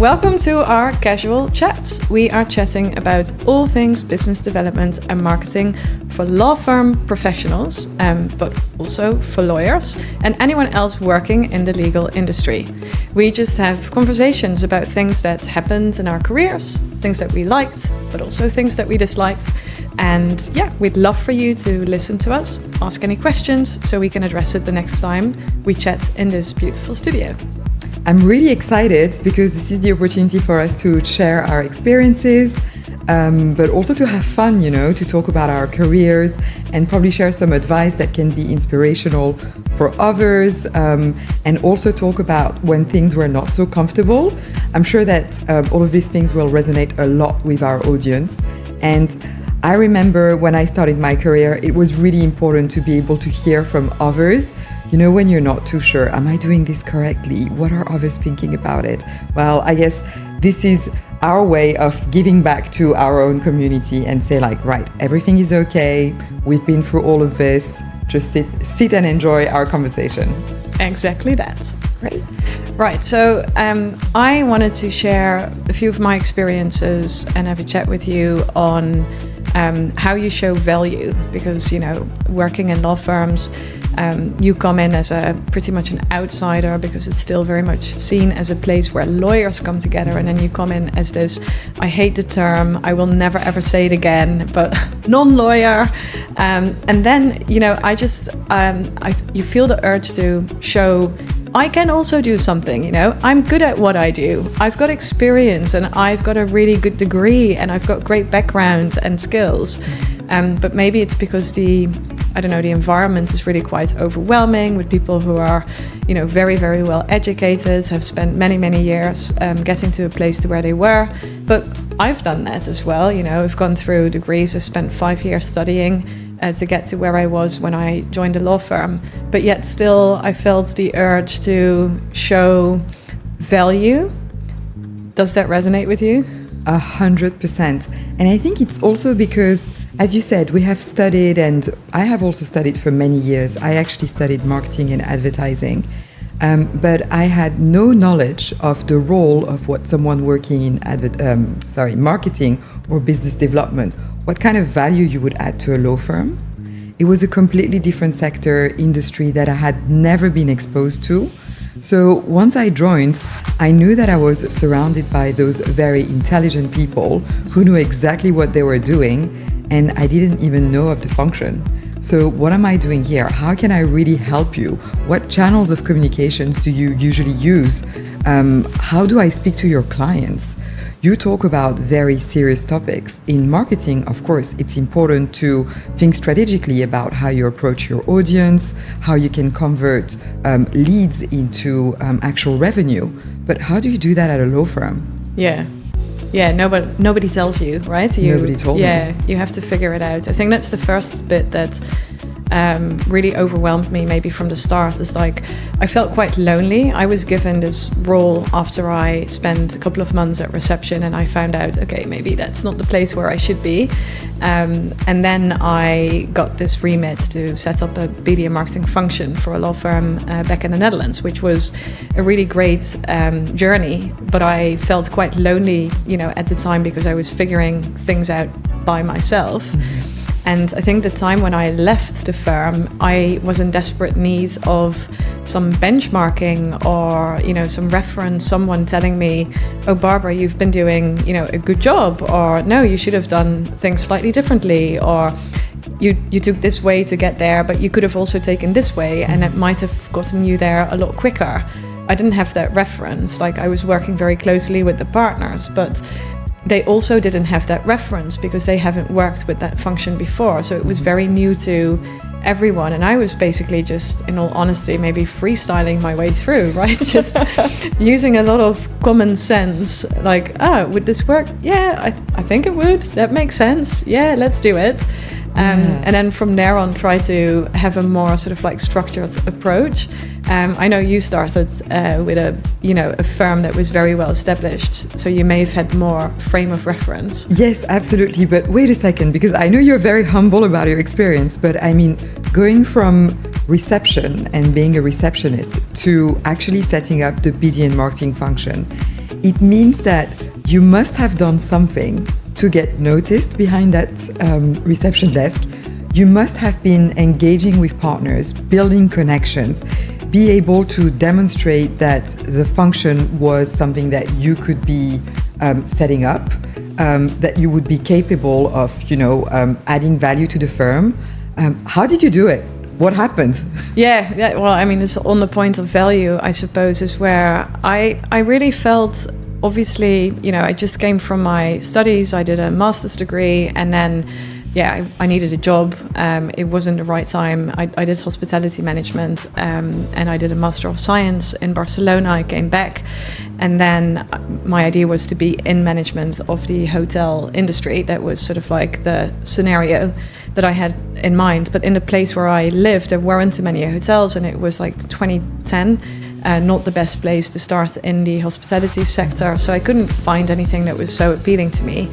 Welcome to our casual chats. We are chatting about all things business development and marketing for law firm professionals, but also for lawyers and anyone else working in the legal industry. We just have conversations about things that happened in our careers, things that we liked, but also things that we disliked. And yeah, we'd love for you to listen to us, ask any questions so we can address it the next time we chat in this beautiful studio. I'm really excited because this is the opportunity for us to share our experiences, but also to have fun, to talk about our careers and probably share some advice that can be inspirational for others, and also talk about when things were not so comfortable. I'm sure that all of these things will resonate a lot with our audience. And I remember when I started my career, it was really important to be able to hear from others. When you're not too sure, am I doing this correctly? What are others thinking about it? Well, I guess this is our way of giving back to our own community and say right, everything is okay. We've been through all of this. Just sit and enjoy our conversation. Exactly that. Great. Right, so I wanted to share a few of my experiences and have a chat with you on how you show value, because, working in law firms, you come in as pretty much an outsider because it's still very much seen as a place where lawyers come together, and then you come in as this, I hate the term, I will never ever say it again, but non-lawyer. And then, you feel the urge to show I can also do something, I'm good at what I do. I've got experience and I've got a really good degree and I've got great background and skills. But maybe it's because the environment is really quite overwhelming with people who are, very, very well educated, have spent many, many years getting to a place to where they were. But I've done that as well. I've gone through degrees. I've spent 5 years studying to get to where I was when I joined a law firm. But yet still, I felt the urge to show value. Does that resonate with you? 100%. And I think it's also because, as you said, we have studied, and I have also studied for many years. I actually studied marketing and advertising, but I had no knowledge of the role of what someone working in marketing or business development, what kind of value you would add to a law firm. It was a completely different sector, industry that I had never been exposed to. So once I joined, I knew that I was surrounded by those very intelligent people who knew exactly what they were doing, and I didn't even know of the function. So what am I doing here? How can I really help you? What channels of communications do you usually use? How do I speak to your clients? You talk about very serious topics. In marketing, of course, it's important to think strategically about how you approach your audience, how you can convert leads into actual revenue. But how do you do that at a law firm? Yeah, nobody tells you, right? Nobody told me. Yeah, you have to figure it out. I think that's the first bit that really overwhelmed me maybe from the start. It's I felt quite lonely. I was given this role after I spent a couple of months at reception, and I found out, okay, maybe that's not the place where I should be. And then I got this remit to set up a BD and marketing function for a law firm back in the Netherlands, which was a really great journey. But I felt quite lonely, at the time, because I was figuring things out by myself. Mm-hmm. And I think the time when I left the firm, I was in desperate need of some benchmarking or, some reference, someone telling me, oh, Barbara, you've been doing, a good job, or no, you should have done things slightly differently, or you took this way to get there, but you could have also taken this way and it might have gotten you there a lot quicker. I didn't have that reference. I was working very closely with the partners, but they also didn't have that reference because they haven't worked with that function before. So it was very new to everyone. And I was basically just, in all honesty, maybe freestyling my way through, right? Just using a lot of common sense. Would this work? Yeah, I think it would. That makes sense. Yeah, let's do it. And then from there on, try to have a more sort of structured approach. I know you started with a firm that was very well established, so you may have had more frame of reference. Yes, absolutely. But wait a second, because I know you're very humble about your experience, but I mean, going from reception and being a receptionist to actually setting up the BD and marketing function, it means that you must have done something to get noticed behind that reception desk. You must have been engaging with partners, building connections, be able to demonstrate that the function was something that you could be setting up, that you would be capable of, adding value to the firm. How did you do it? What happened? Yeah. Well, I mean, it's on the point of value, I suppose, is where I really felt, obviously, I just came from my studies. I did a master's degree, and then, I needed a job. It wasn't the right time. I did hospitality management, and I did a Master of Science in Barcelona. I came back, and then my idea was to be in management of the hotel industry. That was sort of like the scenario that I had in mind. But in the place where I lived, there weren't too many hotels, and it was like 2010. Not the best place to start in the hospitality sector. So I couldn't find anything that was so appealing to me.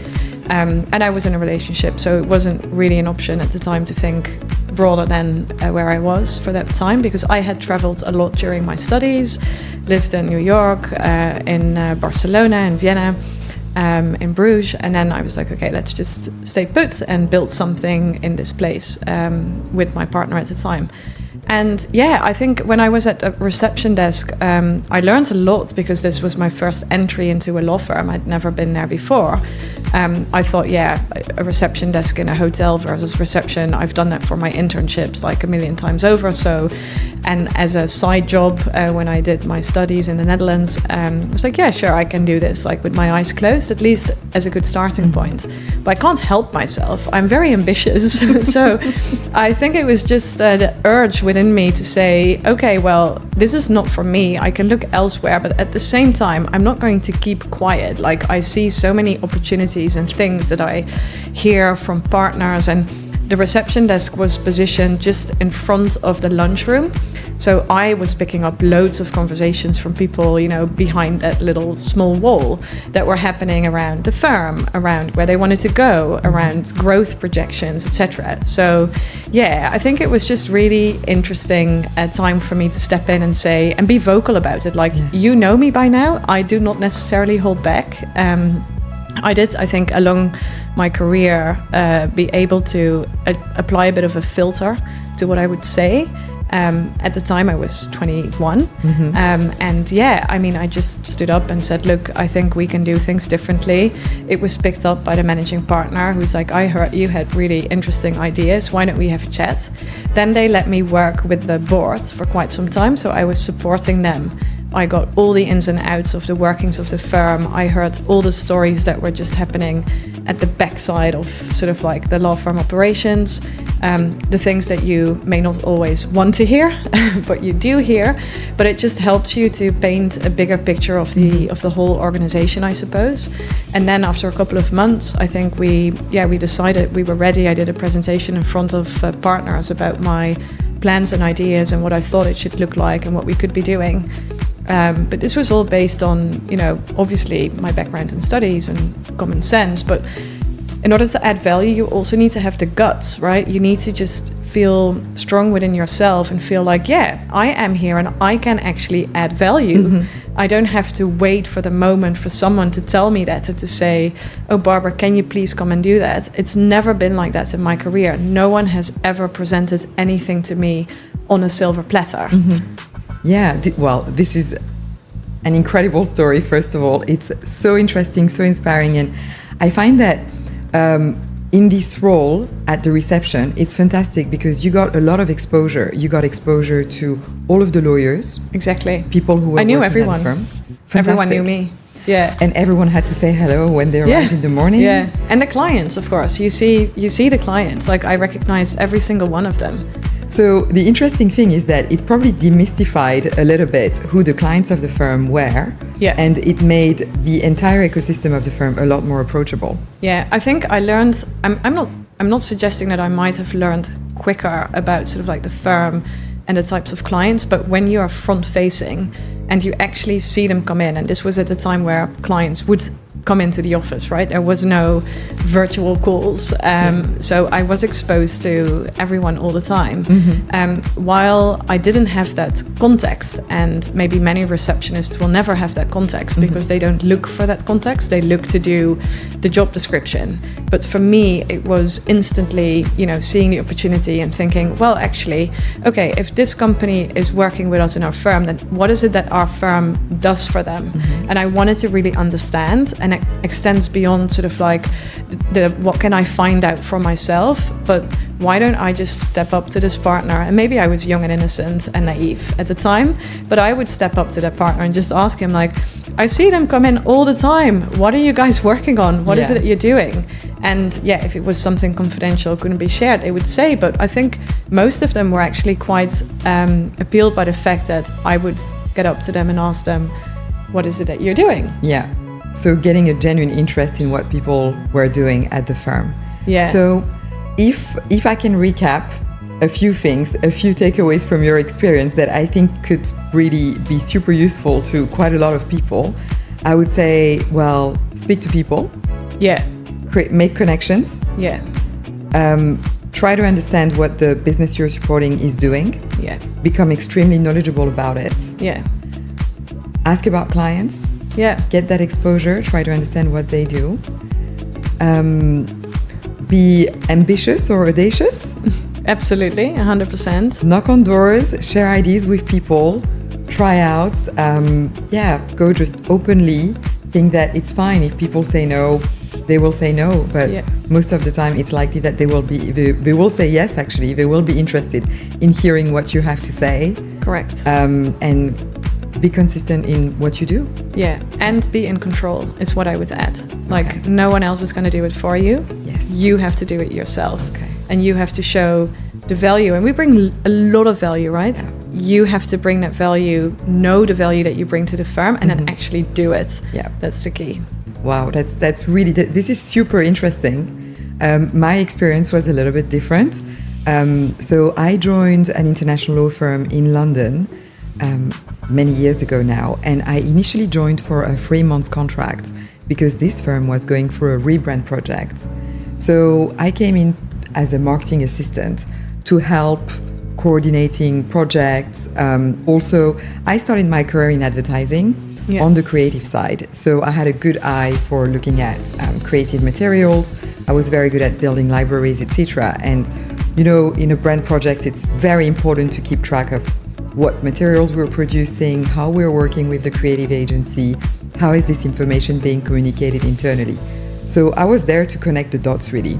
And I was in a relationship, so it wasn't really an option at the time to think broader than where I was for that time, because I had traveled a lot during my studies, lived in New York, in Barcelona, in Vienna, in Bruges, and then I was like, okay, let's just stay put and build something in this place with my partner at the time. And I think when I was at a reception desk, I learned a lot, because this was my first entry into a law firm. I'd never been there before. I thought, a reception desk in a hotel versus reception. I've done that for my internships like a million times over. So, and as a side job, when I did my studies in the Netherlands, I was like, sure, I can do this, like with my eyes closed, at least as a good starting point. But I can't help myself. I'm very ambitious. So I think it was just the urge within me to say, okay, well, this is not for me. I can look elsewhere, but at the same time, I'm not going to keep quiet. Like, I see so many opportunities and things that I hear from partners, and the reception desk was positioned just in front of the lunchroom. So I was picking up loads of conversations from people, behind that little small wall that were happening around the firm, around where they wanted to go, around growth projections, etc. So, I think it was just really interesting time for me to step in and say, and be vocal about it. Like, you know me by now. I do not necessarily hold back. I did, I think, along my career, be able to apply a bit of a filter to what I would say. At the time I was 21. I just stood up and said, look, I think we can do things differently. It was picked up by the managing partner, who's like, I heard you had really interesting ideas. Why don't we have a chat? Then they let me work with the board for quite some time. So I was supporting them. I got all the ins and outs of the workings of the firm. I heard all the stories that were just happening at the backside of sort of like the law firm operations, the things that you may not always want to hear, but you do hear. But it just helps you to paint a bigger picture of the whole organization, I suppose. And then after a couple of months, I think we decided we were ready. I did a presentation in front of partners about my plans and ideas and what I thought it should look like and what we could be doing. But this was all based on, obviously my background in studies and common sense. But in order to add value, you also need to have the guts, right? You need to just feel strong within yourself and feel like, I am here and I can actually add value. I don't have to wait for the moment for someone to tell me that, to say, oh, Barbara, can you please come and do that? It's never been like that in my career. No one has ever presented anything to me on a silver platter. This is an incredible story, first of all. It's so interesting, so inspiring. And I find that in this role at the reception, it's fantastic because you got a lot of exposure. You got exposure to all of the lawyers. Exactly. People who were I knew working everyone. at the firm. Everyone knew me. Yeah. And everyone had to say hello when they arrived in the morning. Yeah. And the clients, of course. You see the clients. Like, I recognized every single one of them. So the interesting thing is that it probably demystified a little bit who the clients of the firm were. Yeah. And it made the entire ecosystem of the firm a lot more approachable. Yeah, I think I learned, I'm not suggesting that I might have learned quicker about sort of like the firm and the types of clients, but when you are front facing and you actually see them come in. And this was at a time where clients would come into the office, right? There was no virtual calls. So I was exposed to everyone all the time. While I didn't have that context, and maybe many receptionists will never have that context because they don't look for that context. They look to do the job description. But for me, it was instantly, seeing the opportunity and thinking, well, actually, okay, if this company is working with us in our firm, then what is it that our firm does for them? And I wanted to really understand, and it extends beyond sort of like the what can I find out for myself, but why don't I just step up to this partner? And maybe I was young and innocent and naive at the time, but I would step up to that partner and just ask him, like, I see them come in all the time. What are you guys working on? What is it that you're doing? And if it was something confidential, couldn't be shared, they would say. But I think most of them were actually quite appealed by the fact that I would get up to them and ask them, what is it that you're doing? Yeah. So getting a genuine interest in what people were doing at the firm. Yeah. So if I can recap a few things, a few takeaways from your experience that I think could really be super useful to quite a lot of people, I would say, well, speak to people. Yeah. Make connections. Yeah. Try to understand what the business you're supporting is doing. Yeah. Become extremely knowledgeable about it. Yeah. Ask about clients. Yeah. Get that exposure. Try to understand what they do. Be ambitious or audacious. Absolutely, 100%. Knock on doors. Share ideas with people. Try out. Go just openly. Think that it's fine if people say no. They will say no, but most of the time it's likely that they will say yes. Actually, they will be interested in hearing what you have to say. Correct. And be consistent in what you do. Yeah, and be in control is what I would add. Like, no one else is going to do it for you. Yes. You have to do it yourself. Okay. And you have to show the value. And we bring a lot of value, right? Yeah. You have to bring that value, know the value that you bring to the firm, and then actually do it. Yeah. That's the key. Wow, that's really, this is super interesting. My experience was a little bit different. So I joined an international law firm in London many years ago now, and I initially joined for a 3-month contract because this firm was going through a rebrand project. So I came in as a marketing assistant to help coordinating projects. Also, I started my career in advertising on the creative side. So I had a good eye for looking at creative materials. I was very good at building libraries, etc. And, in a brand project, it's very important to keep track of what materials we're producing, how we're working with the creative agency, how is this information being communicated internally. So I was there to connect the dots, really.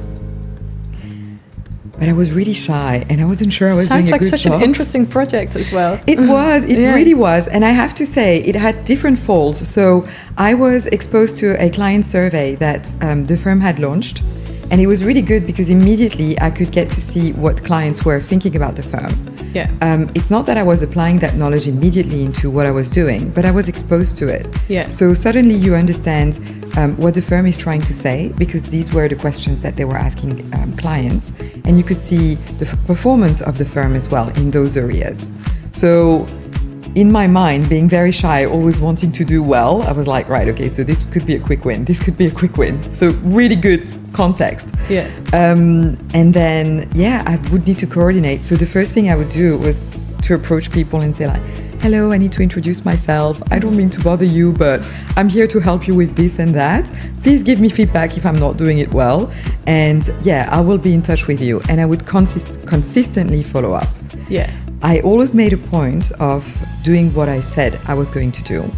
But I was really shy and I wasn't sure I was doing a good job. Sounds like such an interesting project as well. It was, really was. And I have to say, it had different folds. So I was exposed to a client survey that the firm had launched. And it was really good because immediately I could get to see what clients were thinking about the firm. Yeah. It's not that I was applying that knowledge immediately into what I was doing, but I was exposed to it. Yeah. So suddenly you understand what the firm is trying to say, because these were the questions that they were asking clients, and you could see the performance of the firm as well in those areas. So in my mind, being very shy, always wanting to do well, I was like, right, okay, so this could be a quick win. This could be a quick win. So really good context. Yeah. And then, I would need to coordinate. So the first thing I would do was to approach people and say like, hello, I need to introduce myself. I don't mean to bother you, but I'm here to help you with this and that. Please give me feedback if I'm not doing it well. And I will be in touch with you. And I would consistently follow up. Yeah. I always made a point of doing what I said I was going to do.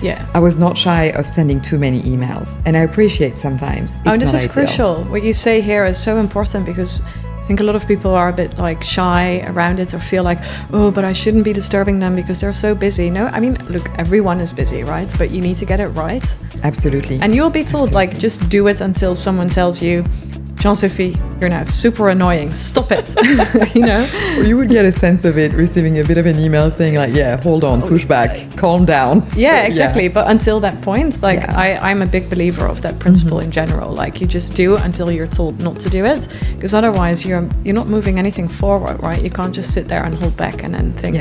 Yeah. I was not shy of sending too many emails, and I appreciate sometimes it's this is ideal. crucial. What you say here is so important, because I think a lot of people are a bit like shy around it, or feel like, oh, but I shouldn't be disturbing them because they're so busy. No, I mean, look, everyone is busy, right? But you need to get it right. Absolutely. And you'll be told, like, just do it until someone tells you, Jeanne-Sophie, you're now super annoying. Stop it. Or you would get a sense of it receiving a bit of an email saying like, hold on, push back, calm down. Yeah, exactly. But until that point, I'm a big believer of that principle in general. Like, you just do until you're told not to do it, because otherwise you're not moving anything forward, right? You can't just sit there and hold back and then think,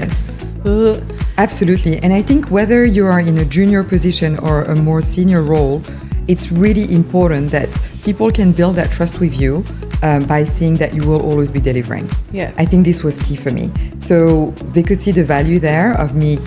Absolutely. And I think whether you are in a junior position or a more senior role, it's really important that people can build that trust with you by seeing that you will always be delivering. Yeah. I think this was key for me. So they could see the value there of me,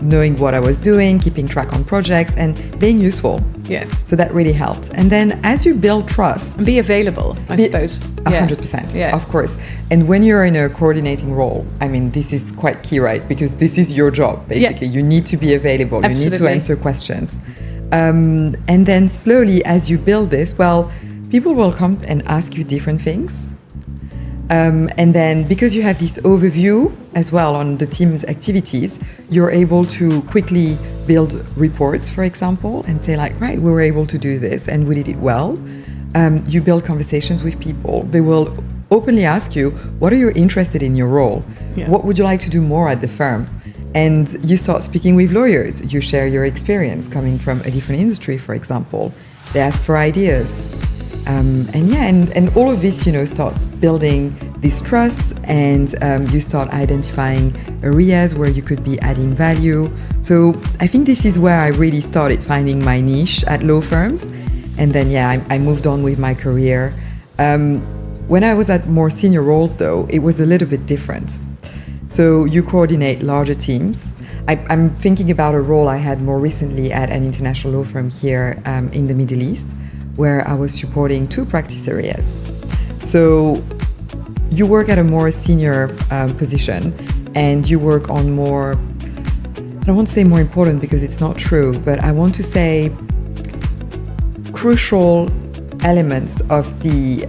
knowing what I was doing, keeping track on projects and being useful. Yeah. So that really helped. And then as you build trust... And be available, I suppose. 100%, yeah. Of course. And when you're in a coordinating role, I mean, this is quite key, right? Because this is your job, basically. You need to be available. Absolutely. You need to answer questions. And then slowly, as you build this, well, people will come and ask you different things. And then because you have this overview as well on the team's activities, you're able to quickly build reports, for example, and say like, right, we were able to do this and we did it well. You build conversations with people. They will openly ask you, what are you interested in your role? Yeah. What would you like to do more at the firm? And you start speaking with lawyers. You share your experience coming from a different industry, for example. They ask for ideas. And all of this, starts building this trust, and you start identifying areas where you could be adding value. So I think this is where I really started finding my niche at law firms. And then, I moved on with my career. When I was at more senior roles, though, it was a little bit different. So you coordinate larger teams. I'm thinking about a role I had more recently at an international law firm here in the Middle East, where I was supporting 2 practice areas. So you work at a more senior position, and you work on more, I don't want to say more important because it's not true, but I want to say crucial elements of the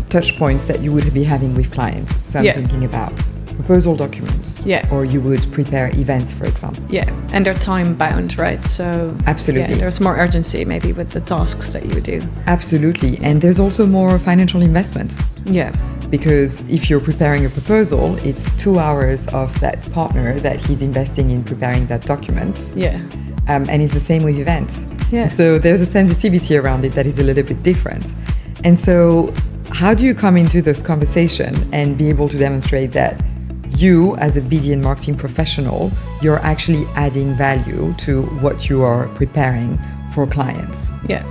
touch points that you would be having with clients. So I'm thinking about proposal documents, or you would prepare events, for example. Yeah, and they're time bound, right? So absolutely, there's more urgency maybe with the tasks that you would do. Absolutely, and there's also more financial investment. Yeah, because if you're preparing a proposal, it's 2 hours of that partner that he's investing in preparing that document. Yeah, and it's the same with events. Yeah. So there's a sensitivity around it that is a little bit different. And so how do you come into this conversation and be able to demonstrate that you, as a BD and marketing professional, you're actually adding value to what you are preparing for clients? Yeah.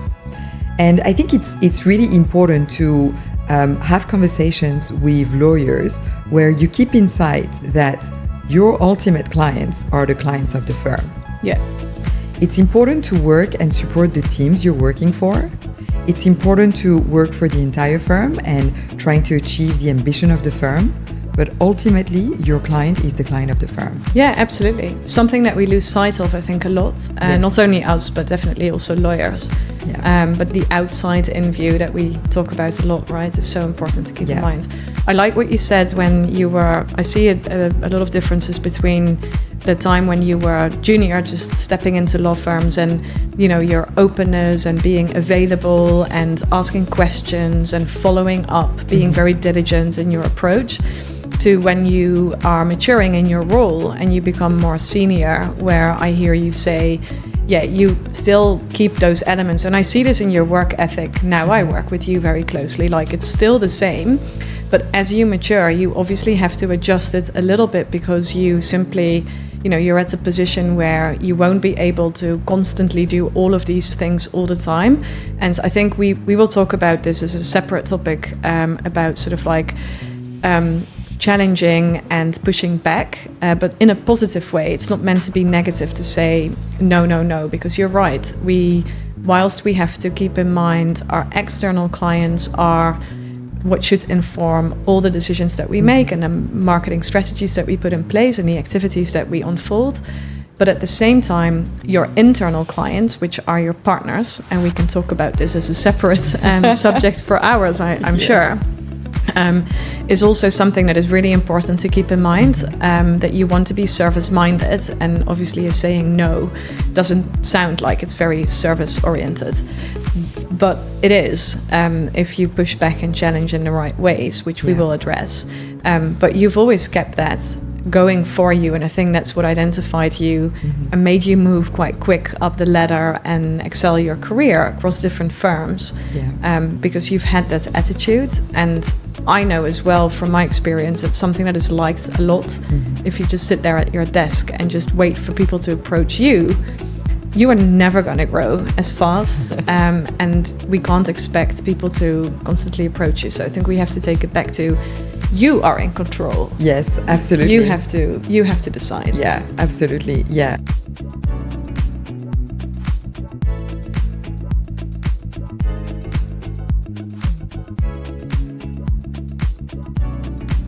And I think it's really important to have conversations with lawyers where you keep in sight that your ultimate clients are the clients of the firm. Yeah. It's important to work and support the teams you're working for. It's important to work for the entire firm and trying to achieve the ambition of the firm. But ultimately, your client is the client of the firm. Yeah, absolutely. Something that we lose sight of, I think, a lot. Yes. Not only us, but definitely also lawyers. Yeah. But the outside-in view that we talk about a lot, right, is so important to keep in mind. I like what you said when you were... I see a lot of differences between the time when you were junior, just stepping into law firms, and your openness and being available and asking questions and following up, being very diligent in your approach, to when you are maturing in your role and you become more senior, where I hear you say, you still keep those elements. And I see this in your work ethic. Now I work with you very closely, like it's still the same. But as you mature, you obviously have to adjust it a little bit, because you simply, you're at a position where you won't be able to constantly do all of these things all the time. And I think we will talk about this as a separate topic, about sort of like challenging and pushing back, but in a positive way. It's not meant to be negative to say no, because you're right. Whilst we have to keep in mind our external clients are what should inform all the decisions that we make and the marketing strategies that we put in place and the activities that we unfold. But at the same time, your internal clients, which are your partners, and we can talk about this as a separate subject for hours, I'm sure, is also something that is really important to keep in mind, that you want to be service-minded. And obviously, as saying no doesn't sound like it's very service-oriented. But it is, if you push back and challenge in the right ways, which we will address. But you've always kept that going for you, and I think that's what identified you and made you move quite quick up the ladder and excel your career across different firms, because you've had that attitude. And I know as well from my experience, it's something that is liked a lot. If you just sit there at your desk and just wait for people to approach you, you are never going to grow as fast, and we can't expect people to constantly approach you. So I think we have to take it back to, you are in control. Yes, absolutely. You have to decide. Yeah, absolutely. Yeah.